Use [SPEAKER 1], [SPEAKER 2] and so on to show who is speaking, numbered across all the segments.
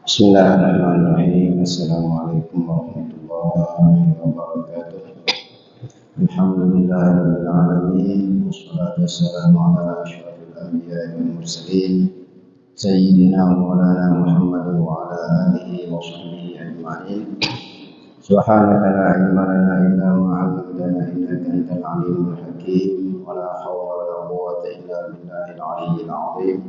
[SPEAKER 1] Bismillahirrahmanirrahim. Assalamualaikum warahmatullahi wabarakatuh. Alhamdulillahirabbil alamin. Wassalatu wassalamu ala asyrofil anbiya'i wal mursalin sayyidina wa maulana Muhammad wa ala alihi wa sahbihi ajma'in. Subhanaka la ilma lana illa ma 'allamtana innaka antal alimul hakim. Wa la hawla wa la quwwata illa billahil aliyyil 'azim.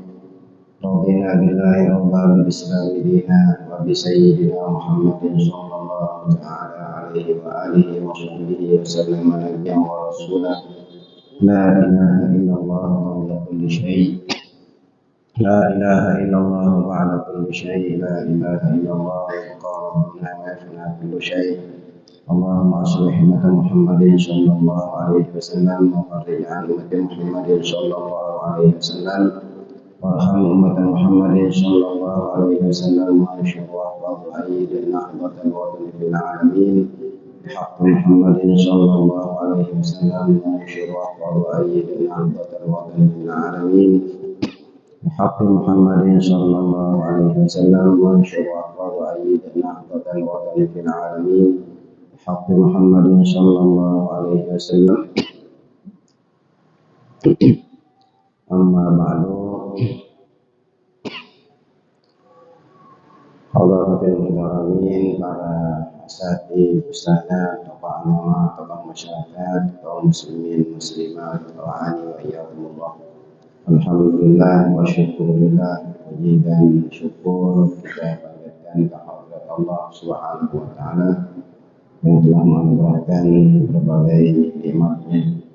[SPEAKER 1] رضينا بالله ربا بالإسلام دينا وبسيدنا محمد صلى الله تعالى عليه وآله وصحبه وسلم نبيا ورسولا. لا إله إلا الله قبل كل شيء، لا إله إلا الله بعد كل شيء، لا إله إلا الله وقال ربنا ما يفنى كل شيء. اللهم أصلح أمة محمد صلى الله عليه وسلم وفرج عن أمة محمد صلى الله عليه وسلم وارحم أمة محمد صلى الله عليه وسلم وانشر واحفظ وأيد نهضة الوطن في العالمين بحق محمد صلى الله عليه وسلم وانشر واحفظ وأيد نهضة الوطن في العالمين بحق محمد صلى الله عليه وسلم وانشر واحفظ وأيد نهضة الوطن في العالمين بحق محمد صلى الله عليه وسلم. Amma ba'du. Hadratul mukarramin, para asatidz, ustadzah, tokoh agama, tokoh masyarakat, kaum muslimin, muslimat, rahani wa iyyakumullah. Alhamdulillah wa syukurillah, puji dan syukur kita panjatkan kehadirat Allah Subhanahu wa taala yang telah menganugerahkan berbagai nikmatnya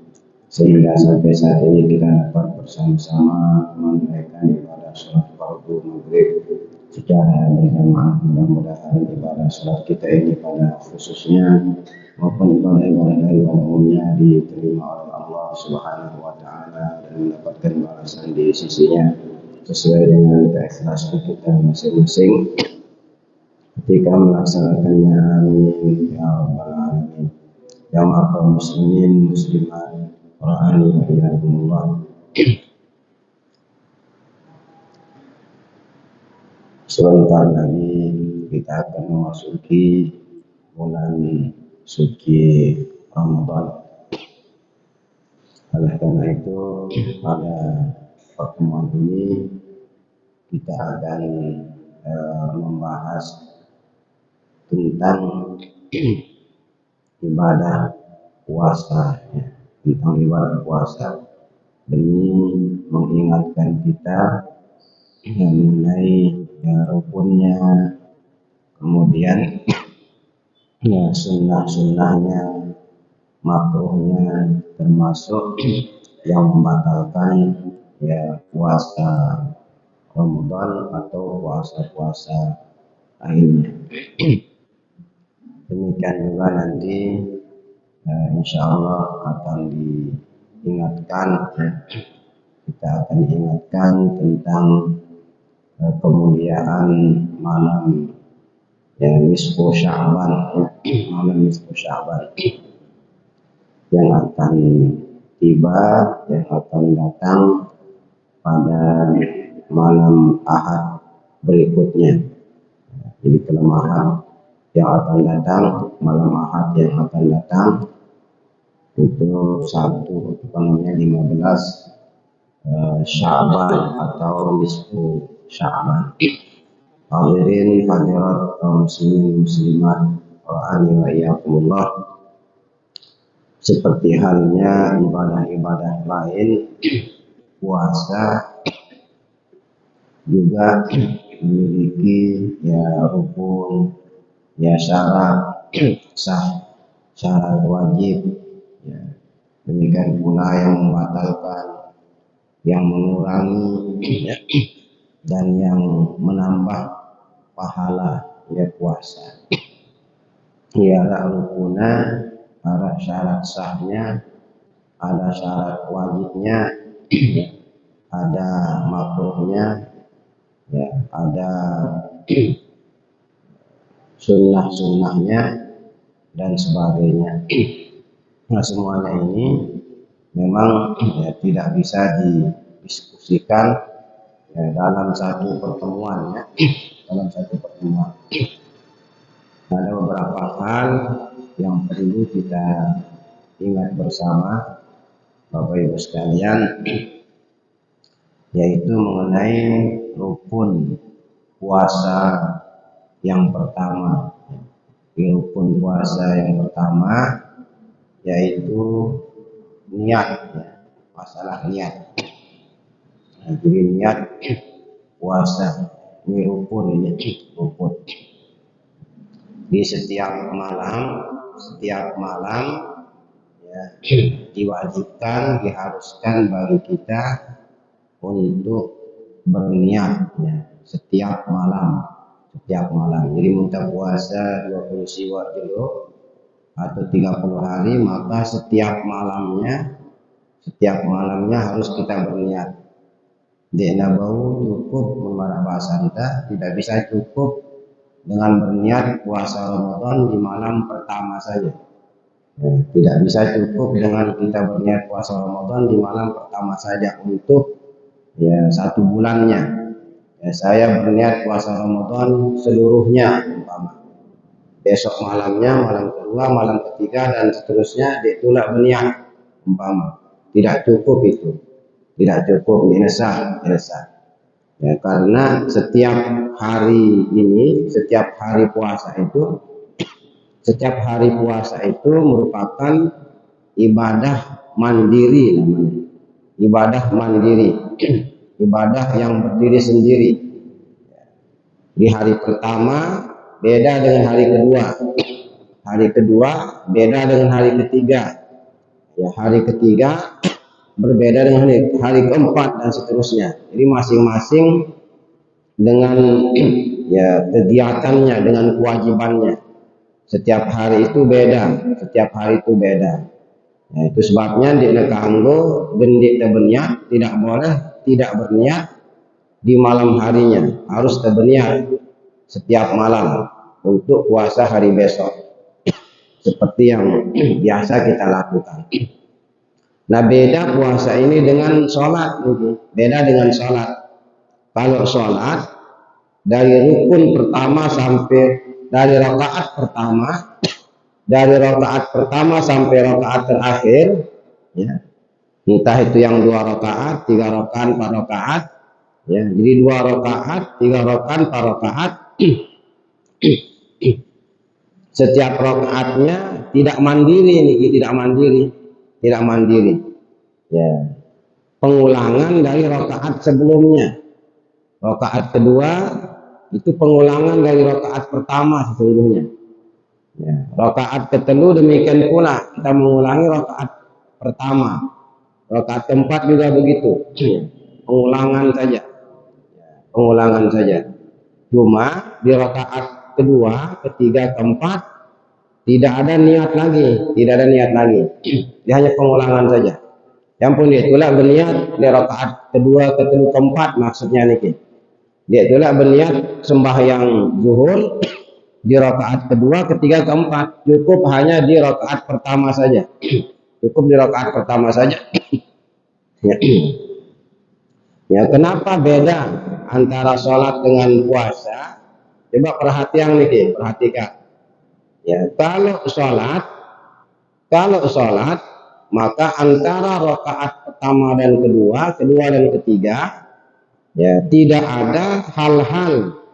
[SPEAKER 1] sehingga sampai saat ini kita dapat bersama-sama menunaikan ibadah sholat fardu maghrib secara berjamaah. Mudah-mudahan ibadah sholat kita ini pada khususnya maupun ibadah-ibadah lain pada umumnya diterima oleh Allah Subhanahu wa taala dan mendapatkan balasan di sisinya sesuai dengan keikhlasan kita masing-masing ketika melaksanakannya. Amin ya rabbal alamin. Ya ma'al muslimin muslimat rahani wa iyyakumullah. Sebentar lagi kita akan memasuki bulan suci Ramadan. Oleh karena itu pada pertemuan ini kita akan membahas tentang ibadah puasa, tentang ibadah puasa demi mengingatkan kita mengenai rukunnya, kemudian sunnah-sunnahnya, makruhnya, termasuk yang membatalkan puasa Ramadan atau puasa-puasa lainnya. Demikian juga nanti insya Allah akan diingatkan, kita akan diingatkan tentang kemuliaan malam nisfu Sya'ban, malam nisfu Sya'ban yang akan tiba, yang akan datang pada malam Ahad berikutnya. Jadi kelemahan yang akan datang, malam Ahad yang akan datang itu 15 Sya'ban atau nisfu Sya'ban. Hadirin hadirat kaum muslimin muslimat rahani wa iyyakumullah. Seperti halnya ibadah-ibadah lain, puasa juga memiliki rukun, syarat sah, syarat wajib. Demikian pula yang membatalkan, yang mengurangi dan yang menambah pahala puasa. Ada rukunnya, ada syarat sahnya, ada syarat wajibnya, ada makruhnya, ada sunnah-sunnahnya dan sebagainya. Nah, semuanya ini memang tidak bisa didiskusikan dalam satu pertemuan, dalam satu pertemuan. semua. Ada beberapa hal yang perlu kita ingat bersama Bapak Ibu sekalian, yaitu mengenai rukun puasa yang pertama. Rukun puasa yang pertama yaitu niat, masalah niat. Jadi niat puasa ini rukun, di setiap malam ya, diwajibkan, diharuskan bagi kita untuk berniat ya, setiap malam. Jadi minta puasa 20 siwak dulu atau 30 hari, maka setiap malamnya harus kita berniat. Dena bau cukup membaca bahasa kita, tidak bisa cukup dengan berniat puasa Ramadan di malam pertama saja. Tidak bisa cukup dengan kita berniat puasa Ramadan di malam pertama saja untuk ya 1 bulannya. Ya, saya berniat puasa Ramadan seluruhnya, umpama. Besok malamnya, malam kedua, malam ketiga dan seterusnya ditolak berniat, umpama. Tidak cukup itu. Tidak cukup, ini sah. Ya, karena setiap hari puasa itu merupakan ibadah mandiri namanya. Ibadah mandiri. Ibadah yang berdiri sendiri. Di hari pertama beda dengan hari kedua. Hari kedua beda dengan hari ketiga. Ya, hari ketiga berbeda dengan hari keempat dan seterusnya. Jadi masing-masing dengan ya kegiatannya, dengan kewajibannya. Setiap hari itu beda. Ya, itu sebabnya di nekanggo gendik berniat, tidak boleh tidak berniat di malam harinya, harus berniat setiap malam untuk puasa hari besok. Seperti yang biasa kita lakukan. Nah, beda puasa ini dengan sholat. Beda dengan sholat. Kalau sholat dari rukun pertama dari rakaat pertama sampai rakaat terakhir, ya, entah itu yang 2 rakaat, 3 rakaat, 4 rakaat, ya, jadi 2 rakaat, 3 rakaat, 4 rakaat. Setiap rakaatnya tidak mandiri. Ya. Pengulangan dari rakaat sebelumnya. Rakaat kedua itu pengulangan dari rakaat pertama sesungguhnya. Ya. Rakaat ketelu demikian pula, kita mengulangi rakaat pertama. Rakaat keempat juga begitu. Pengulangan saja. Cuma di rakaat kedua, ketiga, keempat tidak ada niat lagi. Dia hanya pengulangan saja. Yang pun dia itulah berniat di rakaat kedua, ketiga, keempat, maksudnya niki. Dia itulah berniat sembahyang zuhur di rakaat kedua, ketiga, keempat. Cukup hanya di rakaat pertama saja. Ya, kenapa beda antara sholat dengan puasa? Coba perhatikan. Ya, kalau sholat maka antara rakaat pertama dan kedua dan ketiga, ya, tidak ada hal-hal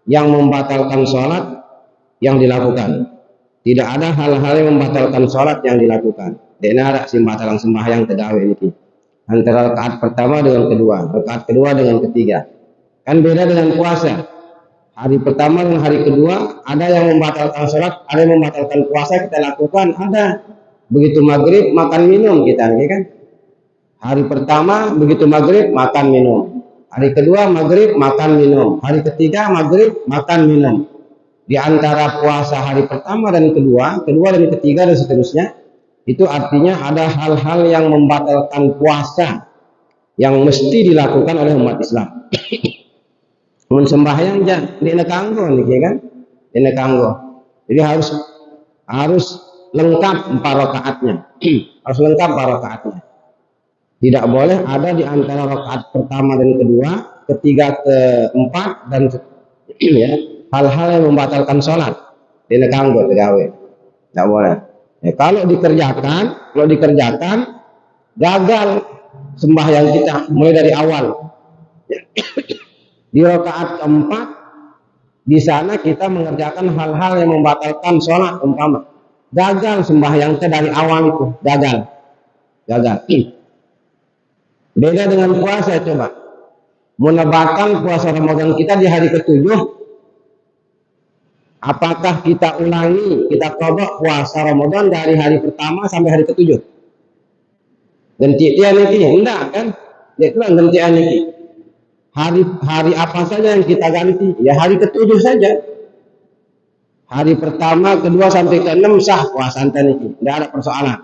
[SPEAKER 1] yang membatalkan sholat yang dilakukan. Tidak ada hal-hal yang membatalkan sholat yang dilakukan. Dena ada simbatalang sembahyang tegawe ini. Antara rakaat pertama dengan kedua, rakaat kedua dengan ketiga. Kan beda dengan puasa. Hari pertama dan hari kedua ada yang membatalkan sholat, ada yang membatalkan puasa kita lakukan, ada. Begitu maghrib makan minum kita, kan? Hari pertama begitu maghrib makan minum. Hari kedua maghrib makan minum. Hari ketiga maghrib makan minum. Di antara puasa hari pertama dan kedua dan ketiga dan seterusnya, itu artinya ada hal-hal yang membatalkan puasa yang mesti dilakukan oleh umat Islam. Mun sembahyang di nekanggo niki kan, di nekanggo. Jadi harus lengkap 4 rakaatnya. Tidak boleh ada di antara rakaat pertama dan kedua, ketiga, keempat dan ya, hal-hal yang membatalkan sholat. Ini kanggo tegawe, tidak boleh. Ya, kalau dikerjakan gagal sembahyang kita mulai dari awal. Di rakaat keempat, di sana kita mengerjakan hal-hal yang membatalkan sholat umpama. Gagal sembahyang kita dari awal itu, gagal. Beda dengan puasa coba. Menebakan puasa Ramadan kita di hari ke-7, apakah kita ulangi, kita qada puasa Ramadan dari hari pertama sampai hari ke-7? Gantian iki, enggak kan? Itulah gantian iki. Hari apa saja yang kita ganti? Ya hari ke-7 saja. Hari pertama, kedua sampai ke-6 sah puasa niki, enggak ada persoalan.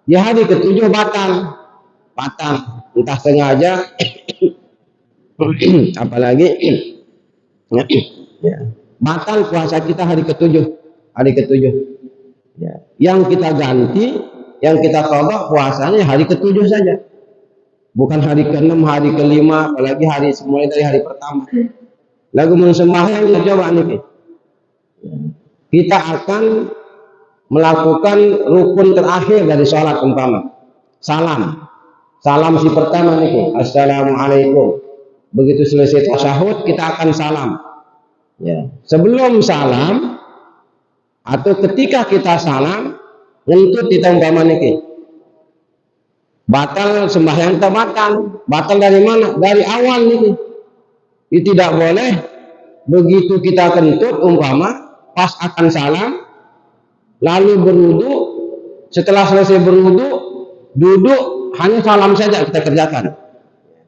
[SPEAKER 1] Di hari ke-7 batal. Entah sengaja apalagi ya. Batal puasa kita hari ke-7. Ya. Yang kita ganti, yang kita qada puasanya hari ke-7 saja. Bukan hari ke-6, hari ke-5, apalagi mulai dari hari pertama. Lagu sembahyang kita coba nih. Kita akan melakukan rukun terakhir dari sholat umpama. Salam si pertama nih. Assalamualaikum. Begitu selesai tasyahud kita akan salam. Ya. Sebelum salam atau ketika kita salam, ngentut kita umpama nih. Batal sembahyang kita batal dari mana? Dari awal nih. Itu tidak boleh begitu kita kentut umpama pas akan salam lalu berwudu, setelah selesai berwudu duduk hanya salam saja kita kerjakan.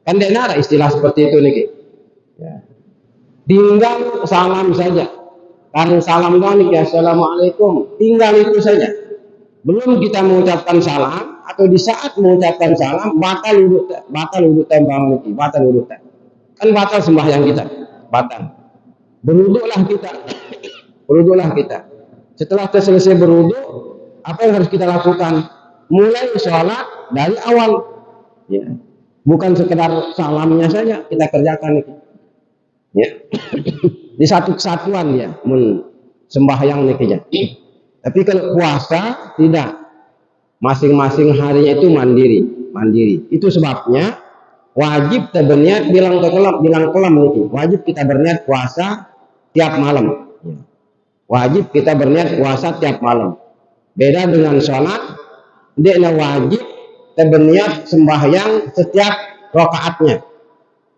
[SPEAKER 1] Kan tidak ada istilah seperti itu nih. Ya. Tinggal salam saja. Karena salam doang nih, assalamualaikum. Tinggal itu saja. Belum kita mengucapkan salam atau di saat mengucapkan salam batal wudhu tambang niki, batal wudhu. Kan batal sembahyang kita, batal. Berwudhulah kita. Setelah kita selesai berwudhu, apa yang harus kita lakukan? Mulai sholat dari awal. Ya. Bukan sekedar salamnya saja kita kerjakan itu. Ya. Di satu kesatuan ya, sembahyang niki ya. Tapi kalau puasa tidak. Masing-masing harinya itu mandiri. Itu sebabnya wajib kita berniat bilang kelam niki. Wajib kita berniat puasa tiap malam. Ya. Wajib kita berniat puasa tiap malam. Beda dengan sholat, dia wajib kita berniat sembahyang setiap rakaatnya.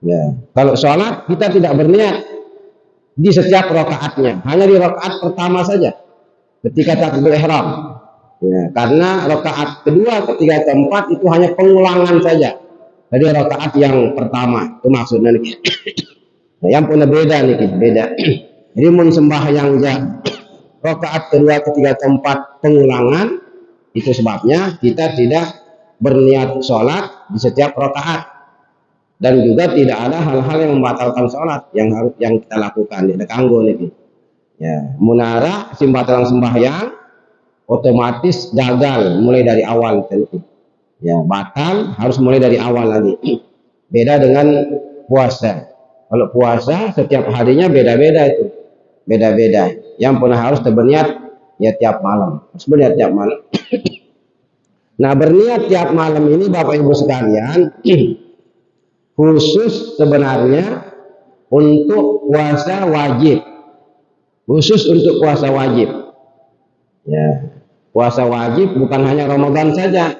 [SPEAKER 1] Ya. Kalau sholat kita tidak berniat di setiap rakaatnya, hanya di rakaat pertama saja ketika takbiratul ihram. Ya, karena rakaat kedua, ketiga, keempat itu hanya pengulangan saja dari rakaat yang pertama. Itu maksudnya nih. Nah, yang punya beda nih, beda. Jadi sembahyang rakaat kedua, ketiga, keempat pengulangan, itu sebabnya kita tidak berniat sholat di setiap rakaat. Dan juga tidak ada hal-hal yang membatalkan sholat yang kita lakukan di kanggo nih. Ya, munara simbatalan sembahyang otomatis gagal mulai dari awal tentu. Ya, batal harus mulai dari awal lagi. Beda dengan puasa. Kalau puasa setiap harinya beda-beda itu. Beda-beda. Yang pun harus berniat ya tiap malam. Harus berniat tiap malam. Nah, berniat tiap malam ini Bapak Ibu sekalian khusus sebenarnya untuk puasa wajib. Khusus untuk puasa wajib. Ya, puasa wajib bukan hanya Ramadan saja.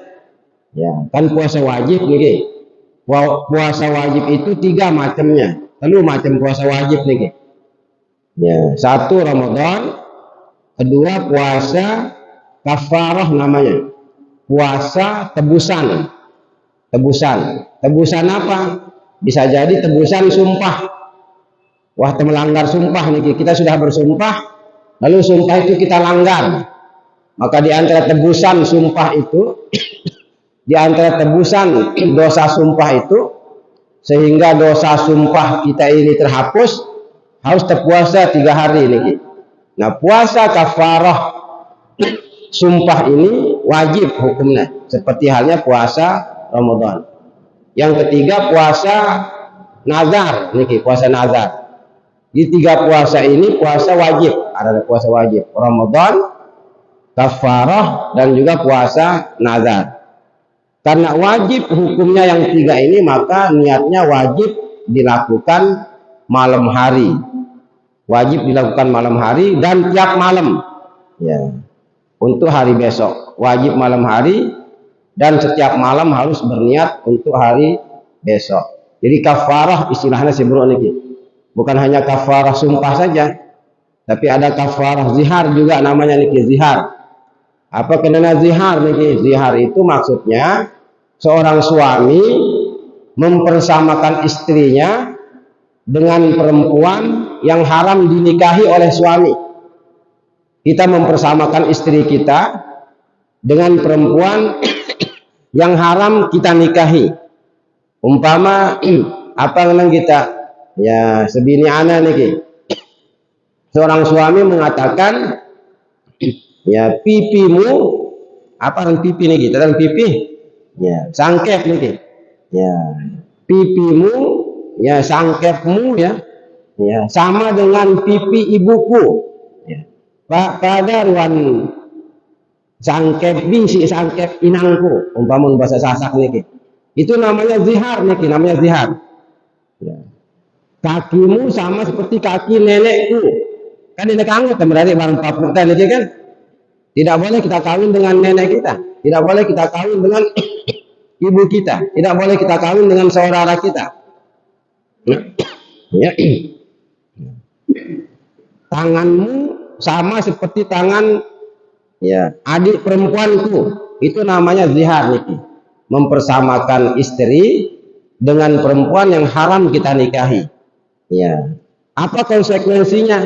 [SPEAKER 1] Ya, kan puasa wajib nih. Puasa wajib itu 3 macamnya. Lalu macam puasa wajib nih. Ya, 1 Ramadan, 2 puasa kafarah namanya. Puasa tebusan. Tebusan apa? Bisa jadi tebusan sumpah. Wah, melanggar sumpah nih. Kita sudah bersumpah, lalu sumpah itu kita langgar. Maka di antara tebusan sumpah itu, di antara tebusan dosa sumpah itu, sehingga dosa sumpah kita ini terhapus, harus terpuasa 3 hari nih. Nah, puasa kafarah sumpah ini wajib hukumnya, seperti halnya puasa Ramadan. Yang ketiga puasa nazar nih, puasa nazar. Di 3 puasa ini puasa wajib, ada puasa wajib, Ramadan, kafarah, dan juga puasa nazar. Karena wajib hukumnya yang 3 ini, maka niatnya wajib dilakukan malam hari. Wajib dilakukan malam hari dan tiap malam. Ya. Untuk hari besok, wajib malam hari dan setiap malam harus berniat untuk hari besok. Jadi kafarah istilahnya sebelum ini. Bukan hanya kafarah sumpah saja, tapi ada kafarah zihar juga namanya niki, zihar. Apa kenana zihar niki? Zihar itu maksudnya seorang suami mempersamakan istrinya dengan perempuan yang haram dinikahi oleh suami. Kita mempersamakan istri kita dengan perempuan yang haram kita nikahi. Umpama apa namanya kita? Ya, sebini ana niki. Seorang suami mengatakan, ya pipimu, apa yang pipi niki? Tentang pipi? Ya, sangkep niki. Ya, pipimu, ya sangkepmu ya. Ya, sama dengan pipi ibuku. Ya. Pada ruan sangkep bisi sangkep inangku, umpama bahasa Sasak niki. Itu namanya zihar niki, namanya zihar. Ya. Kakimu sama seperti kaki nenekku. Kan nenek kamu kan berarti barang papuk kan, kan? Tidak boleh kita kawin dengan nenek kita. Tidak boleh kita kawin dengan ibu kita. Tidak boleh kita kawin dengan saudara kita. Ya. Tanganmu sama seperti tangan ya adik perempuanku. Itu namanya zihar niki. Mempersamakan istri dengan perempuan yang haram kita nikahi. Ya, apa konsekuensinya?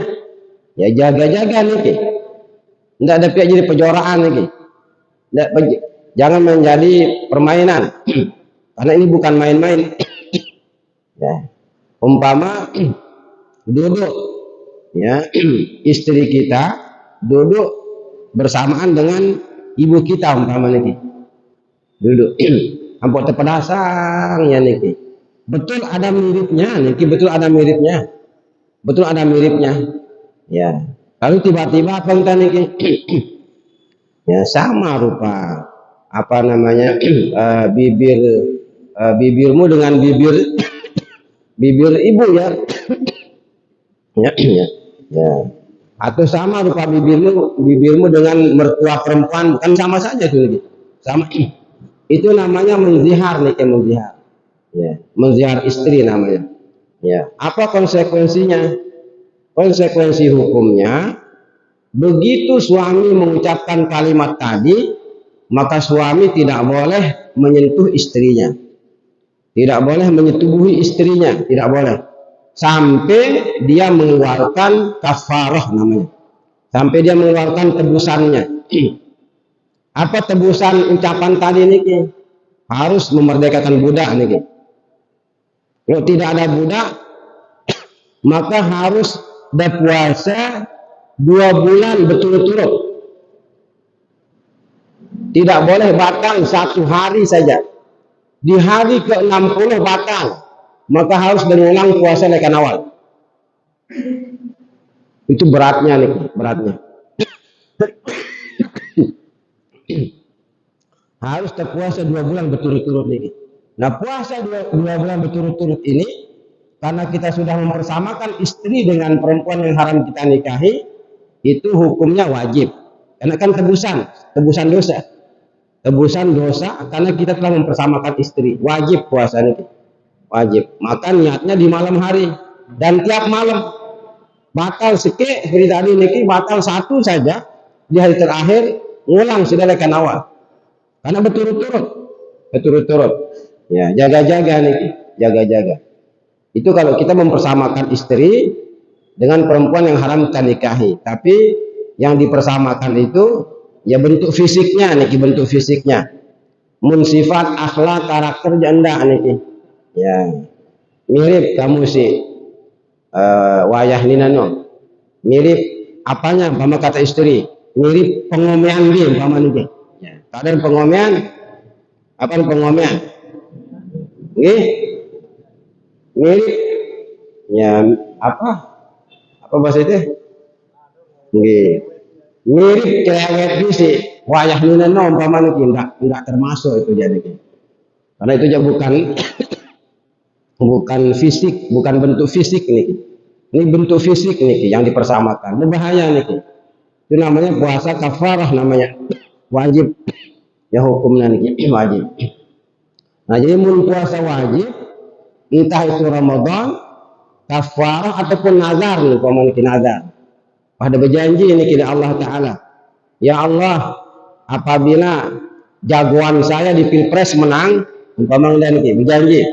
[SPEAKER 1] Ya jaga-jaga niki. Tidak ada pihak jadi pejoraan niki. Jangan menjadi permainan. Karena ini bukan main-main. Ya. Umpama duduk ya istri kita duduk bersamaan dengan ibu kita umpama niki. Duduk. Ampun terpedasang ya niki. Betul ada miripnya, niki betul ada miripnya. Betul ada miripnya. Ya. Lalu tiba-tiba apa entah niki? Ya sama rupa apa namanya bibirmu dengan bibir ibu ya. Ya, ya. Ya. Atau sama rupa bibirmu dengan mertua perempuan, kan sama saja itu niki. Sama. Itu namanya menzihar niki, menzihar. Ya, menzihar istri namanya. Ya, apa konsekuensinya? Konsekuensi hukumnya, begitu suami mengucapkan kalimat tadi, maka suami tidak boleh menyentuh istrinya. Tidak boleh menyetubuhi istrinya, tidak boleh. Sampai dia mengeluarkan kafarah namanya. Sampai dia mengeluarkan tebusannya. Apa tebusan ucapan tadi niki? Harus memerdekakan budak niki. Kalau tidak ada budak, maka harus berpuasa 2 bulan berturut-turut. Tidak boleh batal 1 hari saja. Di hari ke-60 batal, maka harus berulang puasa lekan awal. Itu beratnya nih, beratnya. Harus terpuasa 2 bulan berturut-turut nih. Nah, puasa 2 bulan berturut-turut ini karena kita sudah mempersamakan istri dengan perempuan yang haram kita nikahi, itu hukumnya wajib. Karena kan tebusan dosa. Tebusan dosa karena kita telah mempersamakan istri. Wajib puasa ini. Wajib. Maka niatnya di malam hari dan tiap malam. Batal sikit seperti tadi niki, batal 1 saja di hari terakhir, ngulang sudah lekan awal. Karena berturut-turut. Ya, jaga-jaga niki, jaga-jaga. Itu kalau kita mempersamakan istri dengan perempuan yang haram kita nikahi. Tapi yang dipersamakan itu ya bentuk fisiknya niki, bentuk fisiknya. Mun sifat, akhlak, karakter janda niki. Ya. Mirip kamu sih wayah ninano. Mirip apanya umpama kata istri? Mirip pengomean dia umpama niki. Ya. Kadang pengomean apa pengomean? Nggih. Mirip ya apa? Apa bahasa itu? Nggih. Mirip cerewet sih. Wayah nina umpama niki enggak termasuk itu jadi. Karena itu juga bukan fisik, bukan bentuk fisik nih. Ini bentuk fisik nih yang dipersamakan. Ini bahaya nih. Itu namanya puasa kafarah namanya. Wajib. Ya hukumnya nih wajib. Nah, jadi mun puasa wajib entah itu Ramadan, kafarah ataupun nazar nih, umpama niki nazar. Pada berjanji ini kepada Allah Ta'ala. Ya Allah, apabila jagoan saya di Pilpres menang, umpama niki berjanji.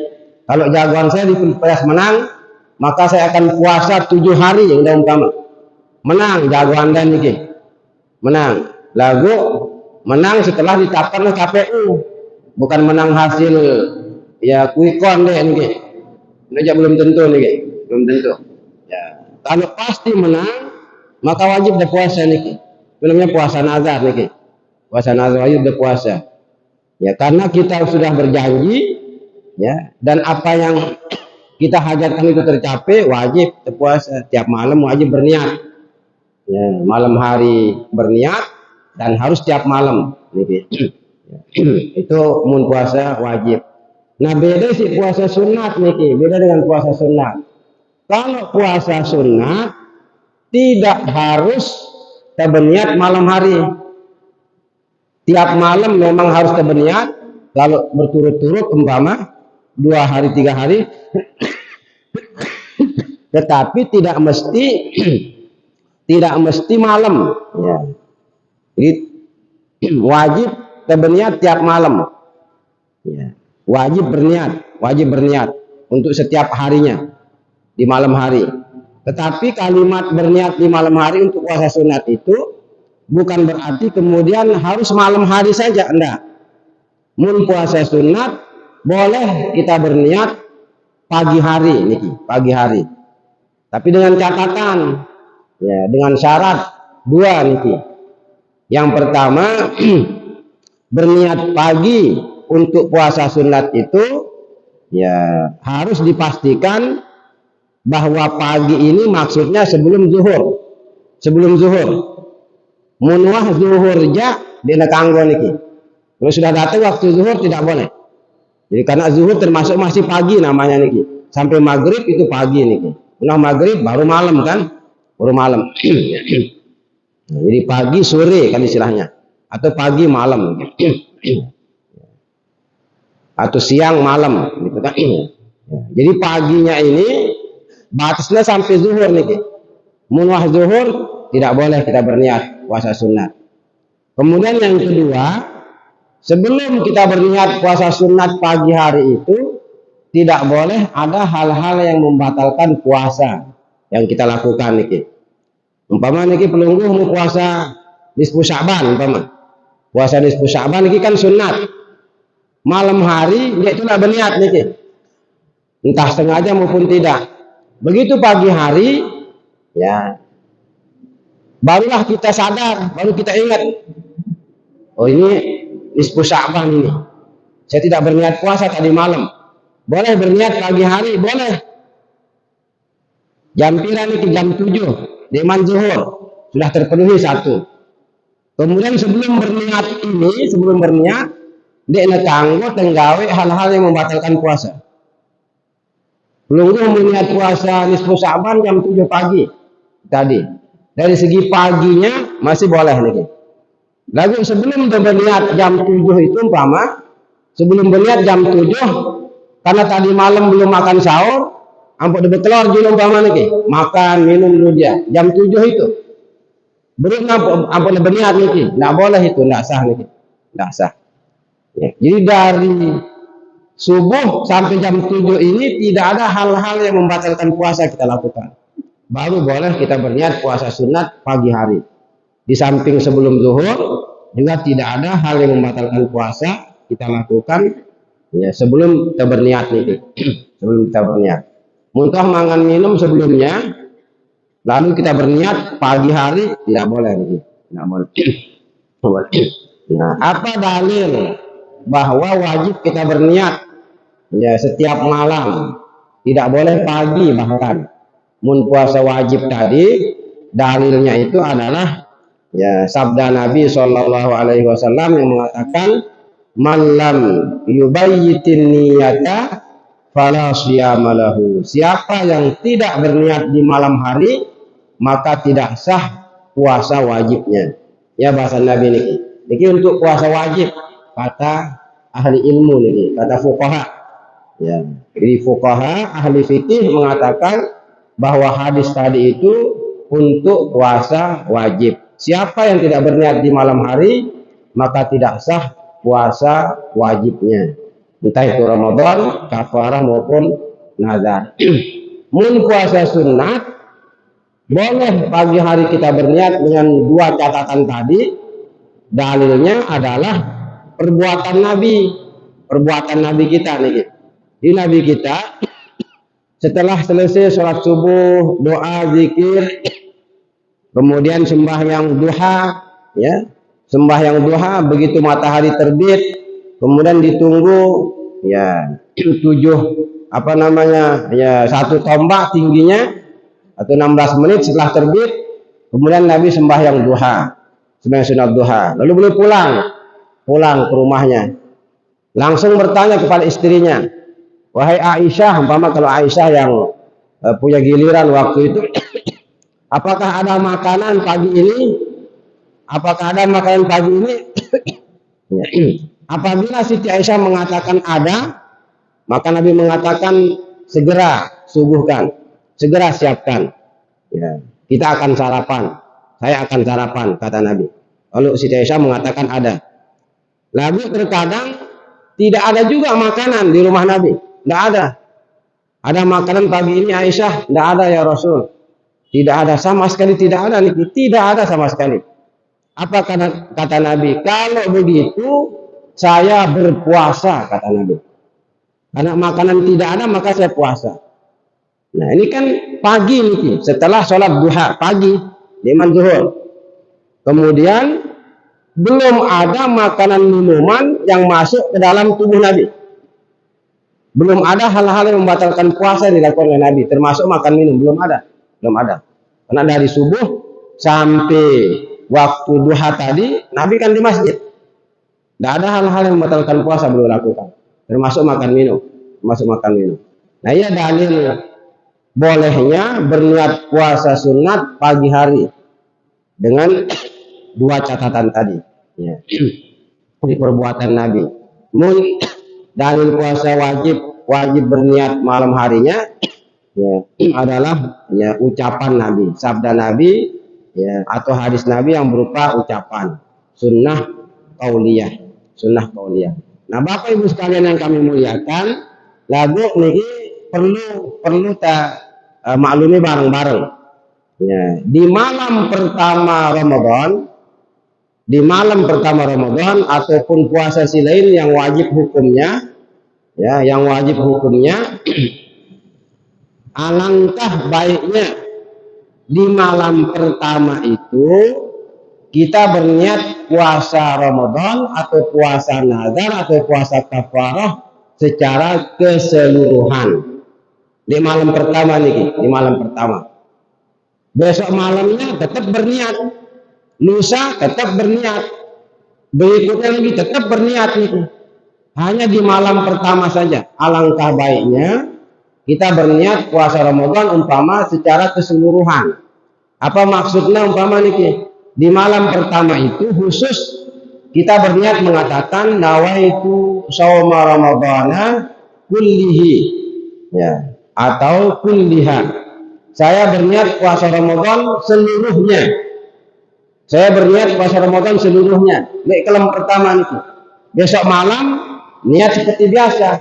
[SPEAKER 1] Kalau jagoan saya di Pilpres menang, maka saya akan puasa 7 hari yang udah umpama. Menang jagoan dan niki. Menang. Lagu menang setelah ditetapkan oleh KPU. Bukan menang hasil ya kuikon deh niki. Ini belum tentu niki. Belum tentu. Ya, kalau pasti menang, maka wajib berpuasa niki. Itu namanya puasa nazar niki. Puasa nazar wajib berpuasa. Ya, karena kita sudah berjanji ya, dan apa yang kita hajatkan itu tercapai, wajib berpuasa. Tiap malam wajib berniat. Ya, malam hari berniat dan harus tiap malam niki. Itu mun puasa wajib. Nah, beda sih puasa sunat niki, beda dengan puasa sunat. Kalau puasa sunat tidak harus berniat malam hari. Tiap malam memang harus berniat. Kalau berturut-turut umpama 2 hari 3 hari, tetapi tidak mesti malam. Ya. Jadi wajib berniat tiap malam. Ya. Wajib berniat untuk setiap harinya di malam hari. Tetapi kalimat berniat di malam hari untuk puasa sunat itu bukan berarti kemudian harus malam hari saja, enggak. Mun puasa sunat boleh kita berniat pagi hari niki, pagi hari. Tapi dengan catatan, ya, dengan syarat 2 niki. Yang pertama berniat pagi untuk puasa sunat itu ya harus dipastikan bahwa pagi ini maksudnya sebelum zuhur. Sebelum zuhur. Munwah zuhur ja dina kanggo niki. Kalau sudah datang waktu zuhur tidak boleh. Jadi karena zuhur termasuk masih pagi namanya niki. Sampai maghrib itu pagi niki. Nah maghrib baru malam kan? Baru malam. Jadi pagi sore kan istilahnya. Atau pagi malam. Atau siang malam gitu kan. Jadi paginya ini batasnya sampai zuhur niki. Munwah zuhur tidak boleh kita berniat puasa sunat. Kemudian yang kedua, sebelum kita berniat puasa sunat pagi hari itu tidak boleh ada hal-hal yang membatalkan puasa yang kita lakukan niki. Umpama niki pelungguh mau puasa nisfu Sya'ban umpama. Puasa nisfu Sya'ban niki kan sunat. Malam hari dia itu berniat niki. Entah sengaja maupun tidak. Begitu pagi hari, ya, barulah kita sadar, baru kita ingat, oh ini nisfu Sya'ban ini. Saya tidak berniat puasa tadi malam. Boleh berniat pagi hari, boleh. Jam pira niki jam 7, deman zuhur sudah terpenuhi 1. Kemudian sebelum berniat, dia kanggo tenggawe hal-hal yang membatalkan puasa. Belum berniat puasa nisfu Sya'ban jam 7 pagi tadi. Dari segi paginya masih boleh nih. Lalu sebelum berniat jam 7 itu umpama sebelum berniat jam 7 karena tadi malam belum makan sahur, ampun debet telur dulu umpama nih. Makan minum dulu dia. Jam 7 itu. Belum ampun berniat nih. Enggak boleh itu, enggak sah nih. Enggak sah. Ya, jadi dari subuh sampai jam 7 ini tidak ada hal-hal yang membatalkan puasa kita lakukan. Baru boleh kita berniat puasa sunat pagi hari. Di samping sebelum zuhur juga tidak ada hal yang membatalkan puasa kita lakukan ya sebelum kita berniat nih. Sebelum kita berniat. Muntah mangan minum sebelumnya lalu kita berniat pagi hari tidak boleh nih. Tidak boleh. Nah, apa dalil bahwa wajib kita berniat ya setiap malam, tidak boleh pagi bahkan. Mun puasa wajib tadi dalilnya itu adalah ya sabda Nabi Shallallahu Alaihi Wasallam yang mengatakan malam yubayyitin niyata fala siyama lahu. Siapa yang tidak berniat di malam hari maka tidak sah puasa wajibnya. Ya bahasa Nabi ini. Ini untuk puasa wajib kata ahli ilmu ini, kata fuqaha. Ya, jadi fuqaha ahli fikih mengatakan bahwa hadis tadi itu untuk puasa wajib. Siapa yang tidak berniat di malam hari maka tidak sah puasa wajibnya. Entah itu Ramadan, kafarah maupun nazar. Mun puasa sunat boleh pagi hari kita berniat dengan dua catatan tadi. Dalilnya adalah perbuatan Nabi kita nih. Di Nabi kita setelah selesai sholat subuh, doa, zikir, kemudian sembahyang duha, ya, sembahyang duha begitu matahari terbit, kemudian ditunggu ya 1 tombak tingginya atau 16 menit setelah terbit, kemudian Nabi sembahyang duha, sembahyang sunat duha, lalu beliau pulang ke rumahnya, langsung bertanya kepada istrinya, wahai Aisyah, umpama kalau Aisyah yang punya giliran waktu itu, apakah ada makanan pagi ini? Apabila Siti Aisyah mengatakan ada, maka Nabi mengatakan segera subuhkan, segera siapkan. Ya, kita akan sarapan. Saya akan sarapan, kata Nabi. Lalu Siti Aisyah mengatakan ada. Lalu terkadang tidak ada juga makanan di rumah Nabi. Tidak ada. Ada makanan pagi ini Aisyah? Tidak ada ya Rasul. Tidak ada sama sekali, tidak ada. Tidak ada sama sekali. Apa kata Nabi? Kalau begitu saya berpuasa, kata Nabi. Karena makanan tidak ada maka saya puasa. Nah ini kan pagi nih, setelah sholat duha pagi, liman zuhur. Kemudian belum ada makanan minuman yang masuk ke dalam tubuh Nabi. Belum ada hal-hal yang membatalkan puasa yang dilakukan oleh Nabi, termasuk makan minum, belum ada. Karena dari subuh sampai waktu duha tadi, Nabi kan di masjid. Tidak ada hal-hal yang membatalkan puasa belum lakukan, termasuk makan minum. Nah iya dalil bolehnya berniat puasa sunat pagi hari dengan dua catatan tadi. Ya. Di perbuatan Nabi. Dalil puasa wajib berniat malam harinya ya, adalah ya ucapan Nabi, sabda Nabi ya, atau hadis Nabi yang berupa ucapan sunnah qauliyah. Nah Bapak Ibu sekalian yang kami muliakan, lagu ini perlu maklumi bareng-bareng. Ya, di malam pertama Ramadan ataupun puasa si lain yang wajib hukumnya, alangkah baiknya di malam pertama itu kita berniat puasa Ramadan atau puasa nazar atau puasa kafarah secara keseluruhan. Di malam pertama. Besok malamnya tetap berniat. Lusa tetap berniat. Berikutnya lagi tetap berniat itu. Hanya di malam pertama saja. Alangkah baiknya kita berniat puasa Ramadan umpama secara keseluruhan. Apa maksudnya umpama niki? Di malam pertama itu khusus kita berniat mengatakan nawaitu shauma ramadhana kullihi, ya, atau kulliha. Saya berniat puasa Ramadan seluruhnya. Baik kelam pertama itu. Besok malam niat seperti biasa.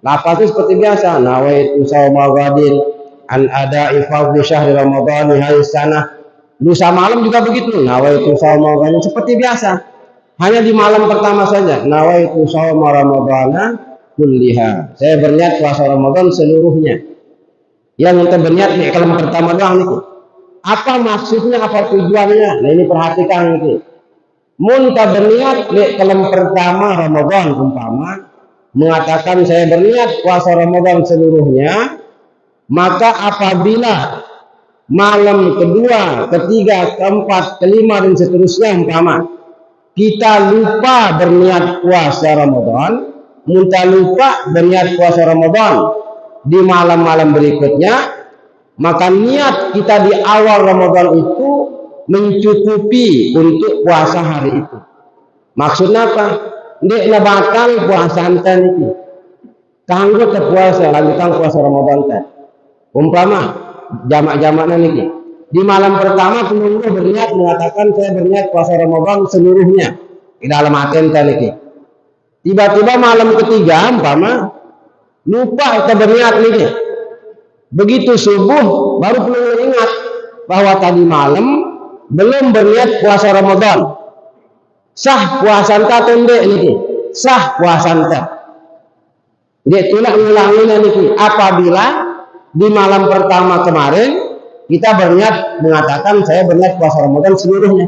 [SPEAKER 1] Lafaz seperti biasa. Nawaitu shauma ghadin an ada'i fardhi syahri ramadhani hadhihi sanah. Lusa malam juga begitu. Nawaitu shauma ghadin seperti biasa. Hanya di malam pertama saja. Nawaitu shauma ramadhana kulliha. Saya berniat puasa Ramadan seluruhnya. Yang kita berniat di kelam pertama doang nih. Apa maksudnya, apa tujuannya? Nah ini perhatikan nih. Mun ta berniat di kelam pertama Ramadan umpama mengatakan saya berniat puasa Ramadan seluruhnya,
[SPEAKER 2] Maka apabila malam kedua, ketiga, keempat, kelima dan seterusnya umpama kita lupa berniat puasa Ramadan, muntah lupa berniat puasa Ramadan di malam-malam berikutnya, maka niat kita di awal Ramadan itu mencukupi untuk puasa hari itu. Maksudnya apa? Ndek na bakal puasa enten itu. Kanggo ke puasa, lanjutkan puasa Ramadan teh. Umpama jamak-jamaknya niki. Di malam pertama penunggu berniat mengatakan saya berniat puasa Ramadan seluruhnya di dalam hati enten niki. Tiba-tiba malam ketiga umpama lupa kita berniat niki. Begitu subuh baru penunggu ingat bahwa tadi malam belum berniat puasa Ramadan. Sah puasa enta tundek niki. Sah puasa enta. Dia tulak ngulang-ngulang niki. Apabila di malam pertama kemarin kita berniat mengatakan saya berniat puasa Ramadan seluruhnya.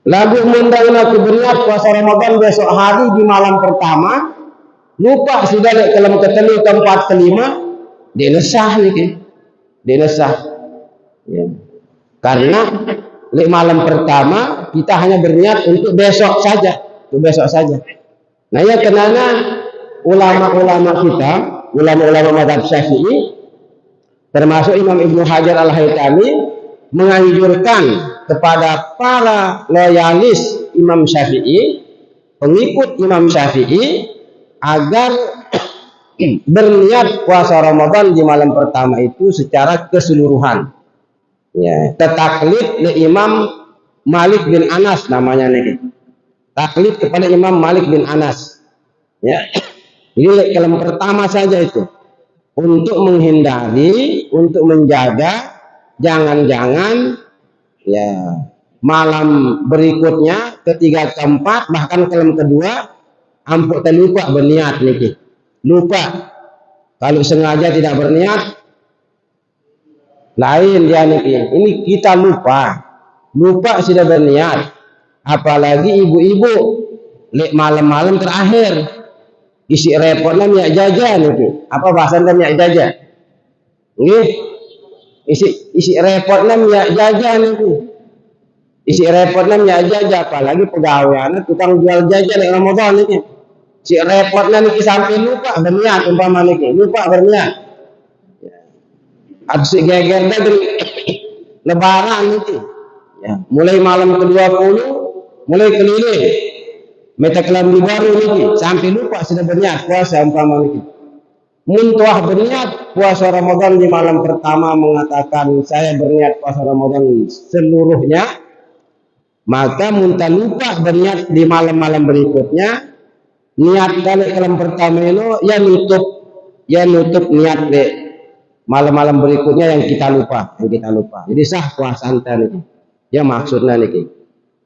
[SPEAKER 2] Lalu mundang aku berniat puasa Ramadan besok hari di malam pertama, lupa sudah ke dalam ketelu keempat kelima, dia nesah nih, dia nesah. Ya. Karena di malam pertama kita hanya berniat untuk besok saja, Nah ya kenapa ulama-ulama kita, ulama-ulama mazhab Syafi'i, termasuk Imam Ibnu Hajar Al-Haytami, menganjurkan kepada para loyalis Imam Syafi'i, pengikut Imam Syafi'i, agar berniat puasa Ramadan di malam pertama itu secara keseluruhan. Ya, taklid le Imam Malik bin Anas namanya nih. Taklid kepada Imam Malik bin Anas. Ya. Ini kalau pertama saja itu untuk menghindari, untuk menjaga jangan-jangan ya malam berikutnya ketiga keempat bahkan kalau kedua ampun terlupa berniat nih, lupa. Kalau sengaja tidak berniat lain dia nih. Ini kita lupa sudah berniat. Apalagi ibu-ibu lek malam-malam terakhir. Isi repotnya minyak jajan itu. Apa bahasanya minyak jajan? Nggih. Isi repotnya minyak jajan itu. Isi repotnya minyak jajan, apalagi pegawainya tukang jual jajan di Ramadan ini. Si repotnya niki sampai lupa berniat umpama niki, lupa berniat. Ada si geger dari lebaran niki. Ya, mulai malam ke-20 mulai keliling. Metaklam di baru niki sampai lupa sudah berniat puasa umpama niki. Muntuah berniat puasa Ramadan di malam pertama mengatakan saya berniat puasa Ramadan seluruhnya, maka muntah lupa berniat di malam-malam berikutnya. Niat kali malam pertama itu ya nutup niat deh malam-malam berikutnya yang kita lupa. Jadi sah puasa anta niki. Ya maksudnya niki.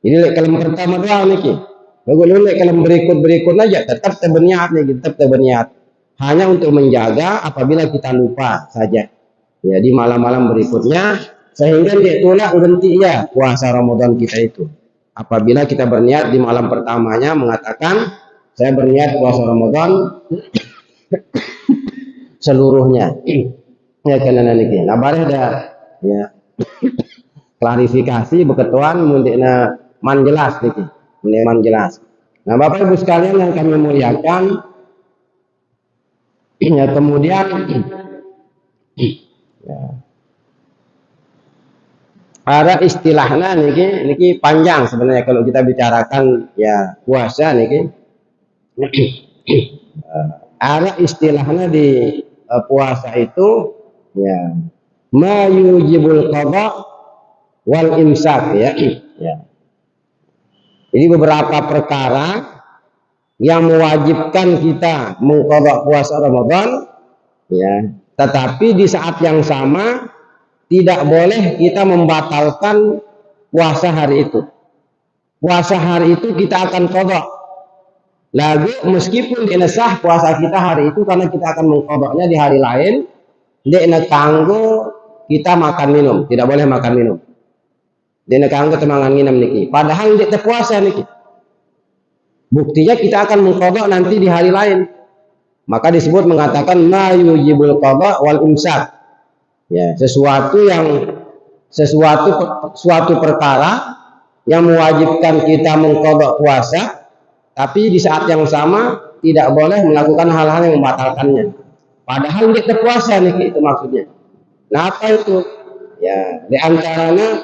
[SPEAKER 2] Ini kalau pertama doang niki. Bagaimana kalau berikut-berikutnya ya tetap berniat, hanya untuk menjaga apabila kita lupa saja. Ya di malam-malam berikutnya sehingga dia tolak berhenti ya puasa Ramadan kita itu. Apabila kita berniat di malam pertamanya mengatakan saya berniat puasa Ramadan seluruhnya. Ya karena niki. Nah bareh dah ya klarifikasi beketuan mundikna man jelas niki. Memang jelas. Nah, Bapak Ibu sekalian yang kami muliakan, ya kemudian ya, ada istilahnya niki panjang sebenarnya kalau kita bicarakan ya puasa niki. Ada istilahnya di puasa itu ya ma yujibul qada wal imsak ya. Jadi beberapa perkara yang mewajibkan kita mengqadha puasa Ramadan ya, tetapi di saat yang sama tidak boleh kita membatalkan puasa hari itu. Puasa hari itu kita akan qadha. Lalu meskipun dia sah puasa kita hari itu karena kita akan mengqadhanya di hari lain, dia kanggo kita makan minum, tidak boleh makan minum. Dia kanggo temangan minum niki. Padahal dia puasa niki. Buktinya kita akan mengqadha nanti di hari lain. Maka disebut mengatakan ma yujibul qada wal imsak. Ya, suatu perkara yang mewajibkan kita mengqada puasa, tapi di saat yang sama tidak boleh melakukan hal-hal yang membatalkannya. Padahal kita puasa nih, itu maksudnya. Nah, apa itu? Ya, di antaranya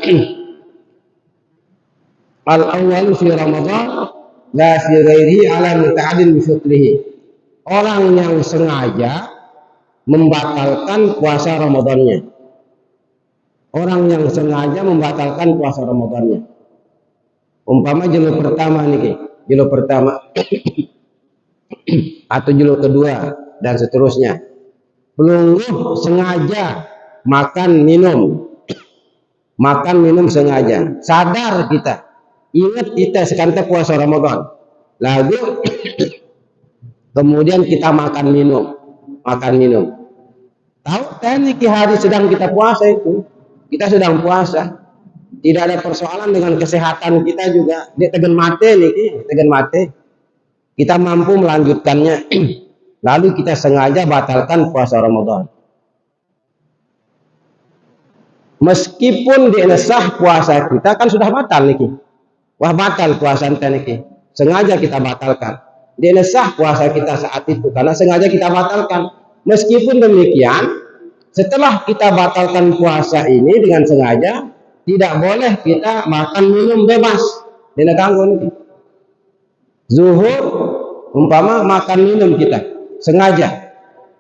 [SPEAKER 2] al-awwal fi Ramadan la fi ghairihi ala muta'addin bi fitrihi. Orang yang sengaja membatalkan puasa Ramadannya. Orang yang sengaja membatalkan puasa Ramadannya. Umpama jilid pertama nih, jilid pertama atau jilid kedua dan seterusnya. Pelungguh sengaja makan minum sengaja. Sadar kita, ingat kita sekarang puasa Ramadan. Lalu kemudian kita makan minum. Tahu kan ini hari sedang kita puasa itu, kita sedang puasa. Tidak ada persoalan dengan kesehatan kita juga. Dia tegan mate nih, tegan mate. Kita mampu melanjutkannya. Lalu kita sengaja batalkan puasa Ramadan. Meskipun sah puasa kita kan sudah batal nih. Wah, batal puasa kita nih. Sengaja kita batalkan. Sah puasa kita saat itu karena sengaja kita batalkan. Meskipun demikian, setelah kita batalkan puasa ini dengan sengaja, tidak boleh kita makan minum bebas. Dina ganggu nih. Zuhur umpama makan minum kita sengaja.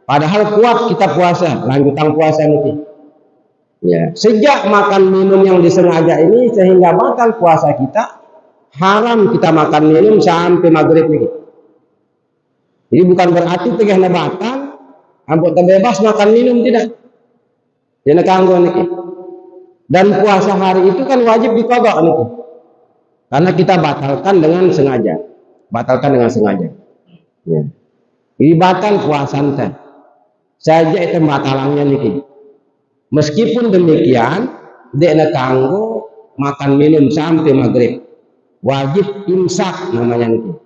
[SPEAKER 2] Padahal kuat kita puasa, lanjutan puasa nih. Ya, sejak makan minum yang disengaja ini sehingga batal puasa kita, haram kita makan minum sampai maghrib nih. Jadi bukan berarti tegahnya batal, ampun terbebas makan minum, tidak. Dina ganggu nih. Dan puasa hari itu kan wajib diqadha nih. Karena kita batalkan dengan sengaja. Ya. Ini batal puasa teh. Saja itu batalannya nih. Meskipun demikian, dia kanggo makan minum sampai maghrib. Wajib imsak namanya nih.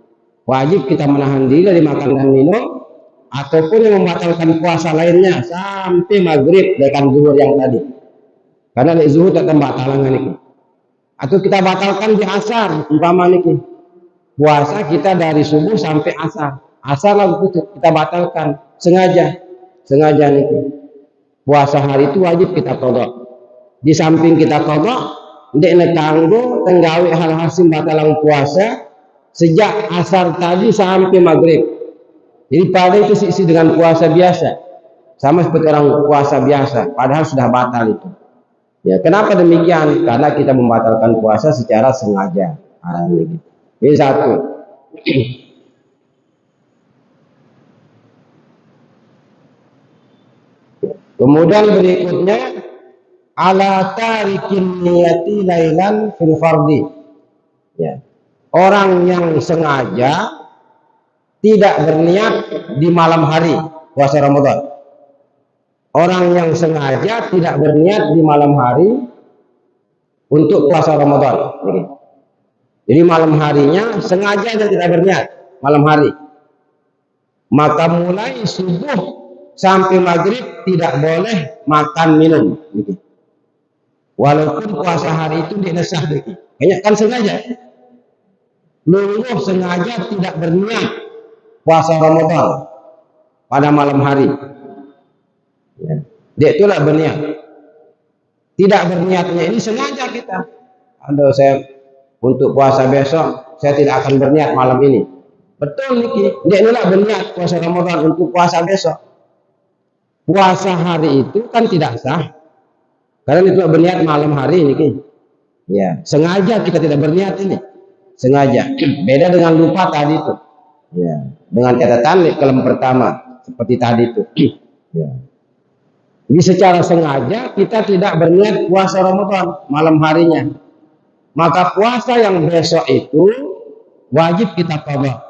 [SPEAKER 2] Wajib kita menahan diri dari makan dan minum, ataupun yang membatalkan puasa lainnya sampai maghrib dengan zuhur yang tadi. Karena di zuhur tak batalan nih. Atau kita batalkan di asar, umpama nih. Puasa kita dari subuh sampai asar. Asar lalu kita batalkan sengaja nih. Puasa hari itu wajib kita qadha. Di samping kita qadha, ndek kanggo tenggawe hal-hal sing batalang puasa sejak asar tadi sampai maghrib. Jadi pada itu sisi dengan puasa biasa. Sama seperti orang puasa biasa, padahal sudah batal itu. Ya, kenapa demikian? Karena kita membatalkan puasa secara sengaja. Ini satu. Kemudian berikutnya ala tarikin niyati lailan fil fardi. Ya. Orang yang sengaja tidak berniat di malam hari puasa Ramadan. Orang yang sengaja tidak berniat di malam hari untuk puasa Ramadan. Jadi malam harinya sengaja dan tidak berniat malam hari. Maka mulai subuh sampai maghrib tidak boleh makan minum. Walaupun puasa hari itu dinesah. Kayaknya kan sengaja. Luluh sengaja tidak berniat puasa Ramadan pada malam hari. Ya. Dia itulah berniat. Tidak berniatnya ini sengaja kita. Aduh, saya untuk puasa besok saya tidak akan berniat malam ini. Betul nih. Dia inilah berniat puasa Ramadan untuk puasa besok. Puasa hari itu kan tidak sah. Karena itu berniat malam hari ini. Ya, sengaja kita tidak berniat ini. Sengaja. Beda dengan lupa tadi itu. Ya, dengan catatan di kolom pertama seperti tadi itu. Ya. Jadi secara sengaja kita tidak berniat puasa Ramadan malam harinya. Maka puasa yang besok itu wajib kita qadha.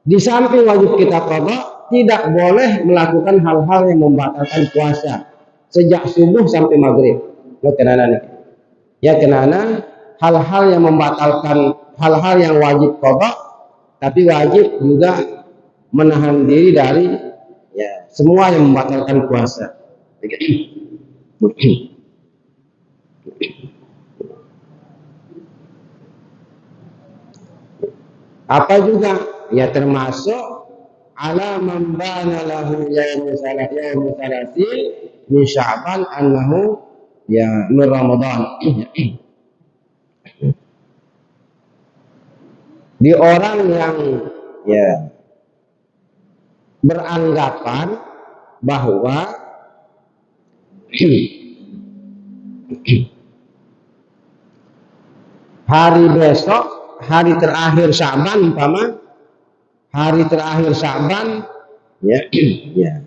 [SPEAKER 2] Di samping wajib kita qadha, tidak boleh melakukan hal-hal yang membatalkan puasa sejak subuh sampai maghrib. Ya kenana hal-hal yang membatalkan, hal-hal yang wajib qadha, tapi wajib juga menahan diri dari ya semua yang membatalkan puasa. Apa juga ya termasuk ala membana lahu yaumu salasi min Sya'ban annahu ya min Ramadan. Di orang yang ya beranggapan bahwa hari besok, hari terakhir Sya'ban umpama hari terakhir Sya'ban ya, ya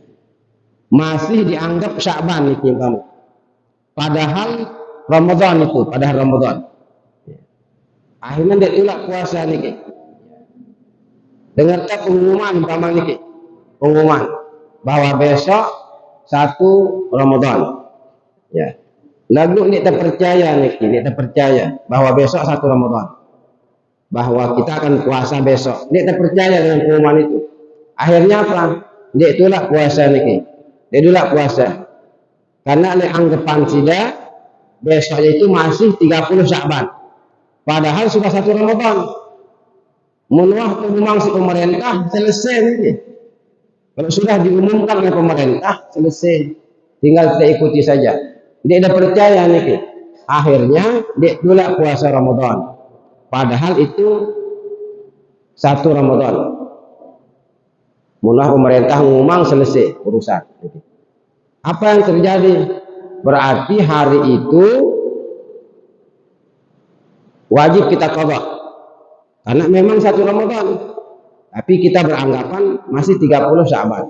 [SPEAKER 2] masih dianggap Sya'ban itu umpama. Padahal Ramadan itu, padahal Ramadan. Akhirnya dia ulak puasa niki. Dengar tak pengumuman umpama niki. Pengumuman bahwa besok 1 Ramadan. Ya. Lagu ni tak percaya niki, ni tak percaya bahwa besok 1 Ramadan. Bahwa kita akan puasa besok. Dia tak percaya dengan pengumuman itu. Akhirnya apa? Dia tolak puasa niki. Dia tolak puasa. Karena oleh anggapan sida besoknya itu masih 30 Sya'ban. Padahal sudah 1 Ramadan. Menuah pengumuman si pemerintah selesai niki. Kalau sudah diumumkan oleh pemerintah selesai. Tinggal kita ikuti saja. Dia tidak percaya niki. Akhirnya dia tolak puasa Ramadan. Padahal itu 1 Ramadan. Mulai pemerintah ngomong selesai urusan. Apa yang terjadi? Berarti hari itu wajib kita qadha. Karena memang 1 Ramadan. Tapi kita beranggapan masih 30 Sya'ban.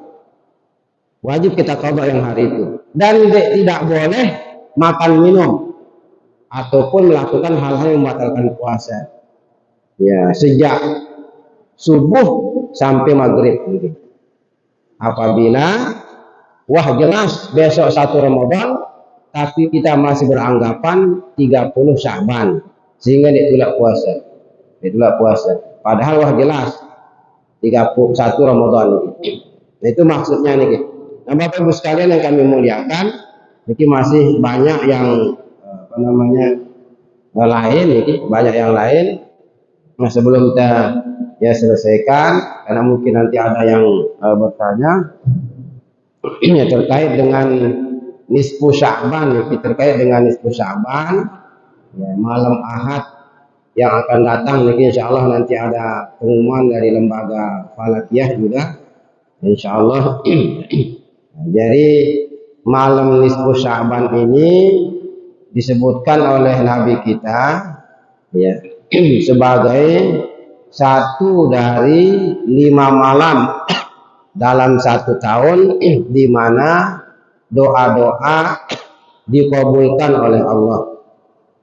[SPEAKER 2] Wajib kita qadha yang hari itu. Dan tidak boleh makan minum ataupun melakukan hal-hal yang membatalkan puasa. Ya, sejak subuh sampai maghrib. Apabila wah jelas besok 1 Ramadan, tapi kita masih beranggapan 30 Sya'ban, sehingga dia tolak puasa. Dia tolak puasa. Padahal wah jelas 31 Ramadan ini. Nah, itu maksudnya nih. Nah, Bapak Ibu sekalian yang kami muliakan, ini masih banyak yang lain ini, banyak yang lain. Nah, sebelum kita ya selesaikan, karena mungkin nanti ada yang bertanya ya terkait dengan nisfu Sya'ban, terkait dengan nisfu Sya'ban, ya, malam Ahad yang akan datang, insya Allah nanti ada pengumuman dari lembaga Falakiyah juga, insya Allah. Jadi malam nisfu Sya'ban ini disebutkan oleh Nabi kita ya sebagai 1 dari 5 malam dalam 1 tahun di mana doa-doa dikabulkan oleh Allah.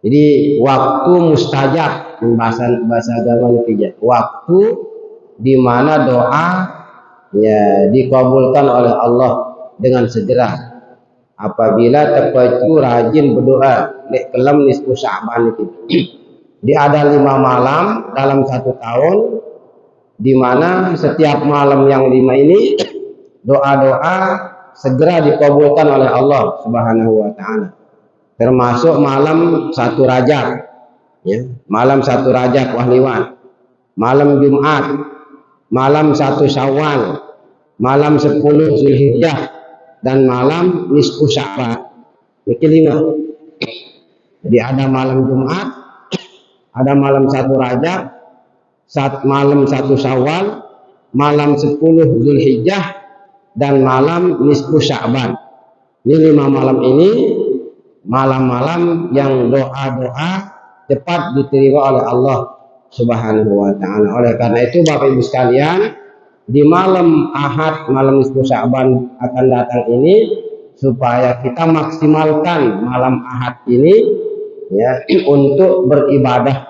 [SPEAKER 2] Jadi waktu mustajab, bahasa agama ini, waktu di mana doa ya dikabulkan oleh Allah dengan segera. Apabila terpacu rajin berdoa, lek kelam nisfu Sya'ban itu. Dia ada 5 malam dalam 1 tahun, di mana setiap malam yang 5 ini doa-doa segera dikabulkan oleh Allah Subhanahu wa taala. Termasuk malam 1 Rajab, ya, malam 1 Rajab wahliwan, malam Jumat, malam 1 Syawal, malam 10 Zulhijjah, dan malam nisfu Sya'ban. Ini 5. Jadi ada malam Jumat, ada malam 1 Rajab, malam 1 Syawal, malam 10 Zulhijjah, dan malam nisfu Sya'ban. Ini 5 malam ini malam-malam yang doa-doa cepat diterima oleh Allah Subhanahu wa taala. Oleh karena itu Bapak Ibu sekalian, di malam Ahad, malam nisfu Sya'ban akan datang ini, supaya kita maksimalkan malam Ahad ini ya untuk beribadah,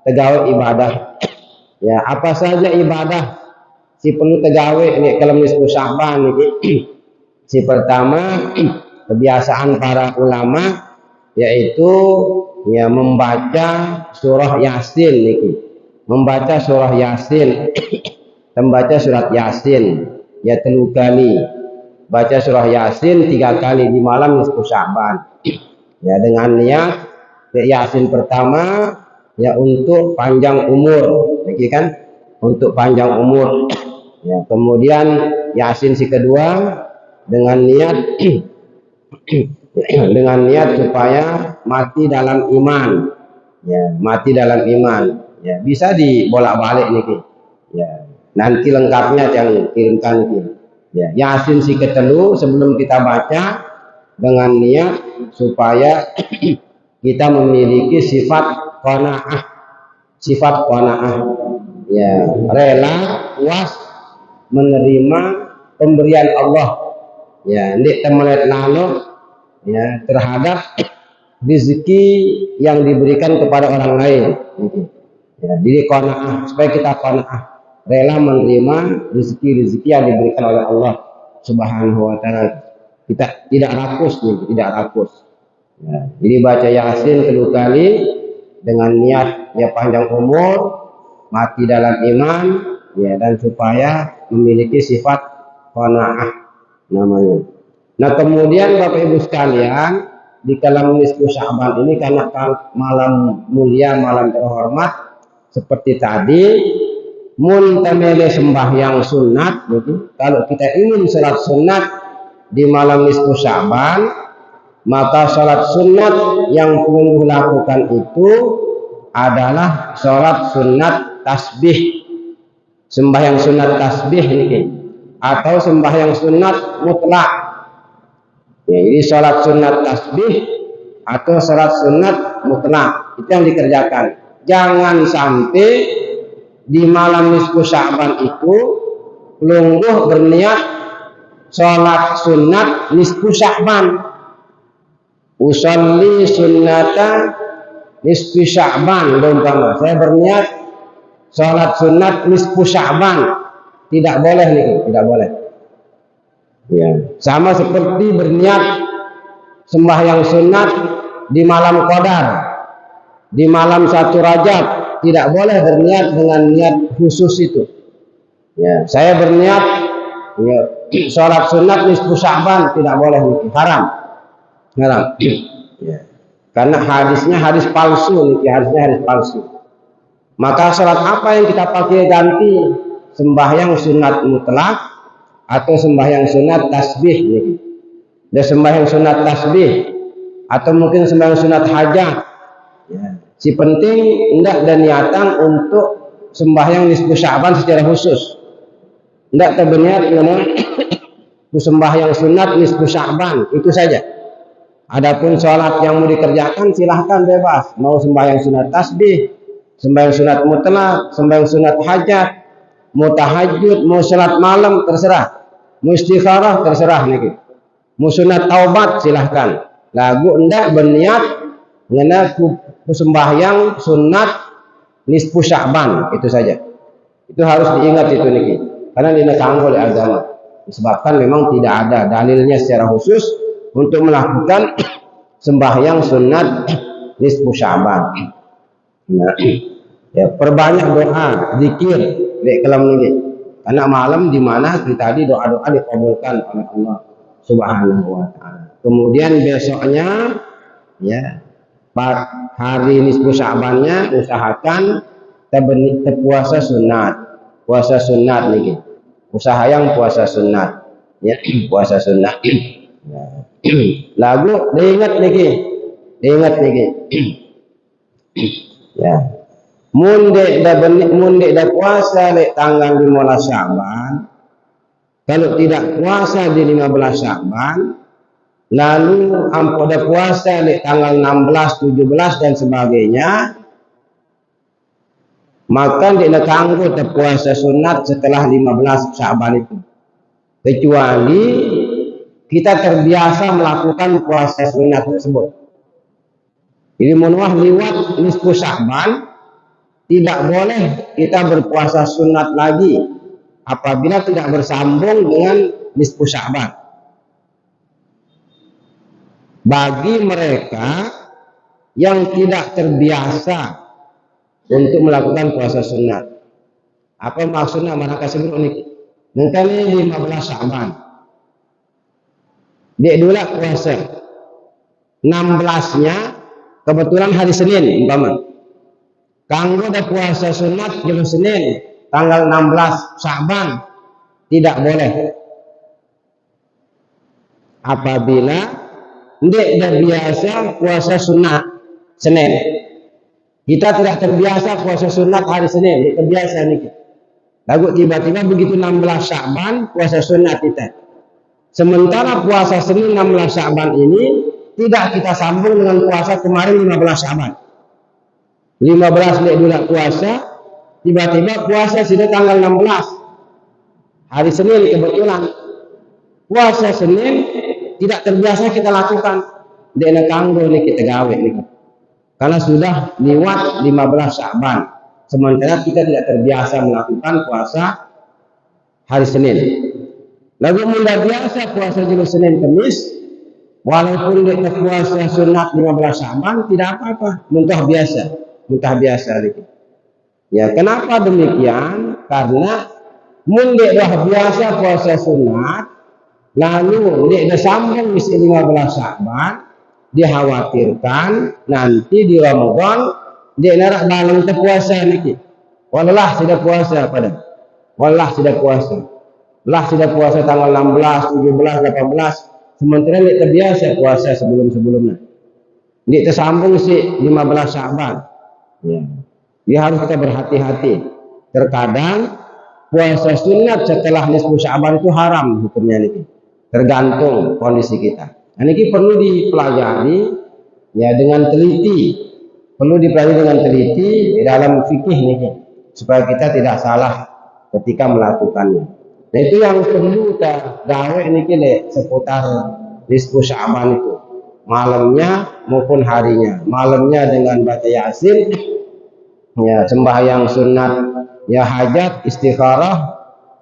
[SPEAKER 2] tegawe ibadah. Ya, apa saja ibadah si perlu tegawe ini kalau nisfu Sya'ban ini. Si pertama kebiasaan para ulama yaitu ya membaca surah Yasin niki. Membaca surah Yasin membaca surat Yasin ya 3 kali, baca surah Yasin 3 kali di malam nisfu Sya'ban ya, dengan niat Yasin pertama ya untuk panjang umur, lagi kan, untuk panjang umur ya. Kemudian Yasin si kedua dengan niat dengan niat supaya mati dalam iman ya, mati dalam iman ya. Bisa dibolak-balik nih ya, nanti lengkapnya yang kirimkan nih ya. Yasin si ketelu sebelum kita baca dengan niat supaya kita memiliki sifat qanaah, sifat qanaah ya, rela puas menerima pemberian Allah ya, ndik temelet lalu ya terhadap rezeki yang diberikan kepada orang lain ya. Jadi qanaah, supaya kita qanaah, rela menerima rezeki-rezeki yang diberikan oleh Allah Subhanahu wa taala. Kita tidak rakus nih, tidak rakus ya. Jadi baca Yasin 3 kali dengan niat ya panjang umur, mati dalam iman ya, dan supaya memiliki sifat qanaah namanya. Nah, kemudian Bapak Ibu sekalian, di dalam nisfu Sya'ban ini karena malam mulia, malam terhormat seperti tadi, mun temele sembahyang sunat gitu. Kalau kita ingin salat sunat di malam nisfu Sya'ban, maka salat sunat yang perlu lakukan itu adalah salat sunat tasbih, sembahyang sunat tasbih ini, atau sembahyang sunat mutlak ya. Ini salat sunat tasbih atau salat sunat mutlak, itu yang dikerjakan. Jangan sampai di malam nisfu Sya'ban itu lungguh berniat salat sunat nisfu Sya'ban, usolli sunnata nisfu Sya'ban, umpama saya berniat salat sunat nisfu Sya'ban, tidak boleh nih, tidak boleh ya. Sama seperti berniat sembahyang sunat di malam Qadar, di malam 1 Rajab, tidak boleh berniat dengan niat khusus itu ya. Saya berniat ya, salat sunat nisfu Sya'ban, tidak boleh nih, haram ya. Karena hadisnya hadis palsu nih, hadisnya hadis palsu. Maka salat apa yang kita pakai ganti? Sembahyang sunat mutlak atau sembahyang sunat tasbih nih. Dan sembahyang sunat tasbih atau mungkin sembahyang sunat hajat ya. Si penting enggak ada niatan untuk sembahyang nisfu Sya'ban secara khusus, enggak terberniat namun sembahyang sunat nisfu Sya'ban, itu saja. Adapun sholat yang mau dikerjakan silahkan bebas, mau sembahyang sunat tasbih, sembahyang sunat mutlak, sembahyang sunat hajat, mau tahajud, mau sholat malam, terserah, mau istikharah, terserah nih. Mau sunat taubat silahkan. Lagu enggak berniat mengenai sembahyang sunat nisfu Sya'ban, itu saja. Itu harus diingat itu nih, karena dinekang oleh agama. Disebabkan memang tidak ada dalilnya secara khusus untuk melakukan sembahyang sunat nisfu Sya'ban. Nah, ya, perbanyak doa, zikir, dek kelam ini. Karena malam di mana kita tadi doa-doa dikabulkan oleh Allah Subhanahu wa taala. Kemudian besoknya ya, hari nisfu Sya'bannya usahakan puasa sunat. Puasa sunat nih. Usaha yang puasa sunat. Ya, puasa sunat. Ya. Lagu diingat niki, ya. Munde dah puasa le tanggal 15 Sya'ban. Kalau tidak puasa di 15 Sya'ban, lalu ampo dah puasa le tanggal 16, 17 dan sebagainya, maka tidak kanggo puasa sunat setelah 15 Sya'ban itu. Kecuali kita terbiasa melakukan puasa sunat tersebut. Jadi menuah liwat nisfu Sya'ban, tidak boleh kita berpuasa sunat lagi apabila tidak bersambung dengan nisfu Sya'ban. Bagi mereka yang tidak terbiasa untuk melakukan puasa sunat, Apa maksudnya mereka sebut niki? Nanti ini 15 Syaban. Dia dulu puasa. 16-nya kebetulan hari Senin umpama. Kanggo ada puasa sunat jam Senin tanggal 16 Syaban tidak boleh. Apabila tidak biasa puasa sunat Senin. Kita tidak terbiasa puasa sunat hari Senin, tidak terbiasa nih. Lalu tiba-tiba begitu 16 Syaban puasa sunat kita. Sementara puasa Senin 16 Syaban ini tidak kita sambung dengan puasa kemarin 15 Syaban. 15 dia dulu puasa, tiba-tiba puasa sudah tanggal 16. Hari Senin kebetulan. Puasa Senin tidak terbiasa kita lakukan. Dia kanggo nih kita gawe nih. Karena sudah lewat 15 Syaban. Sementara kita tidak terbiasa melakukan puasa hari Senin. Lalu mudah biasa puasa jam Senin Kamis, walaupun dia puasa sunat 15 Syaban tidak apa-apa, muntah biasa gitu. Ya, kenapa demikian? Karena dah biasa puasa sunat, lalu dia sambung misi 15 Syaban, dikhawatirkan nanti di Ramadan dia narak dalam puasa niki. Wallah sudah puasa pada. Wallah sudah puasa. Lah sudah puasa tanggal 16, 17, 18. Sementara dia terbiasa puasa sebelum-sebelumnya. Dia tersambung si 15 Syaban. Ya. Dia harus kita berhati-hati. Terkadang puasa sunat setelah nisfu Syaban itu haram hukumnya niki. Tergantung kondisi kita. Nah, ini perlu dipelajari ya dengan teliti. Perlu dipelajari dengan teliti di dalam fikih niki supaya kita tidak salah ketika melakukannya. Nah, itu yang perlu kita gawe niki seputar nisfu Syaban itu. Malamnya maupun harinya. Malamnya dengan baca Yasin, ya sembahyang sunat, ya hajat, istikharah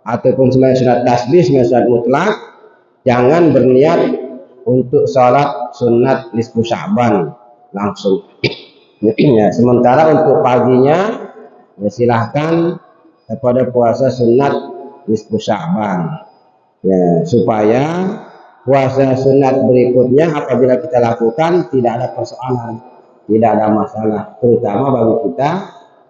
[SPEAKER 2] ataupun sembahyang sunat tasbih, sembahyang sunat mutlak. Jangan berniat untuk sholat sunat nisfu Syaban langsung. Ya, sementara untuk paginya ya silahkan kepada puasa sunat nisfu Syaban. Ya, supaya puasa sunat berikutnya apabila kita lakukan tidak ada persoalan, tidak ada masalah, terutama bagi kita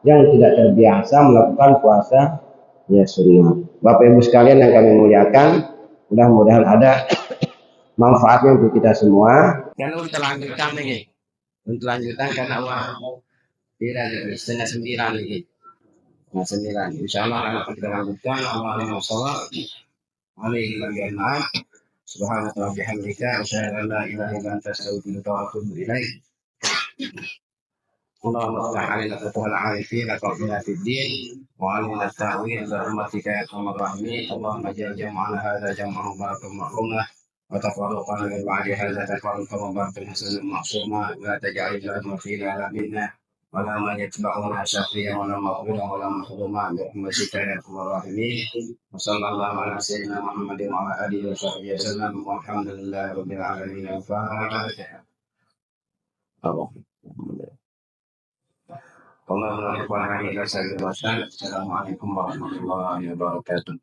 [SPEAKER 2] yang tidak terbiasa melakukan puasa ya sunat. Bapak Ibu sekalian yang kami muliakan, mudah-mudahan ada manfaatnya untuk kita semua. Karena kita lanjutkan lagi. Untuk lanjutan karena tidak setengah 9 lagi. Setengah 9. Insyaallah akan kita lanjutkan Allahumma shalli alaihi wa sallam. Subhanallah bihamdika asyhadu an la ilaha illa anta astaghfiruka wa atubu ilaik. Allahumma ftah 'alaina futuhal 'arifin wa qina fid din wa 'alaina ta'wil bi rahmatika ya arhamar rahimin. Allahumma ja'al jam'ana hadza jam'an mubarakan marhumah wa tafarraqana min ba'di hadza tafarruqan mubarakan hasanan ma'suma wa la taj'al al-ajra fina la minna wa la man yatba'una shafi'a wa la maghfira wa la mahduma bi rahmatika ya arhamar rahimin. Wa sallallahu ala sayyidina Muhammadin wa ala alihi wa sahbihi wasallam walhamdulillahi rabbil alamin. Al-Fatihah. Assalamualaikum warahmatullahi wabarakatuh.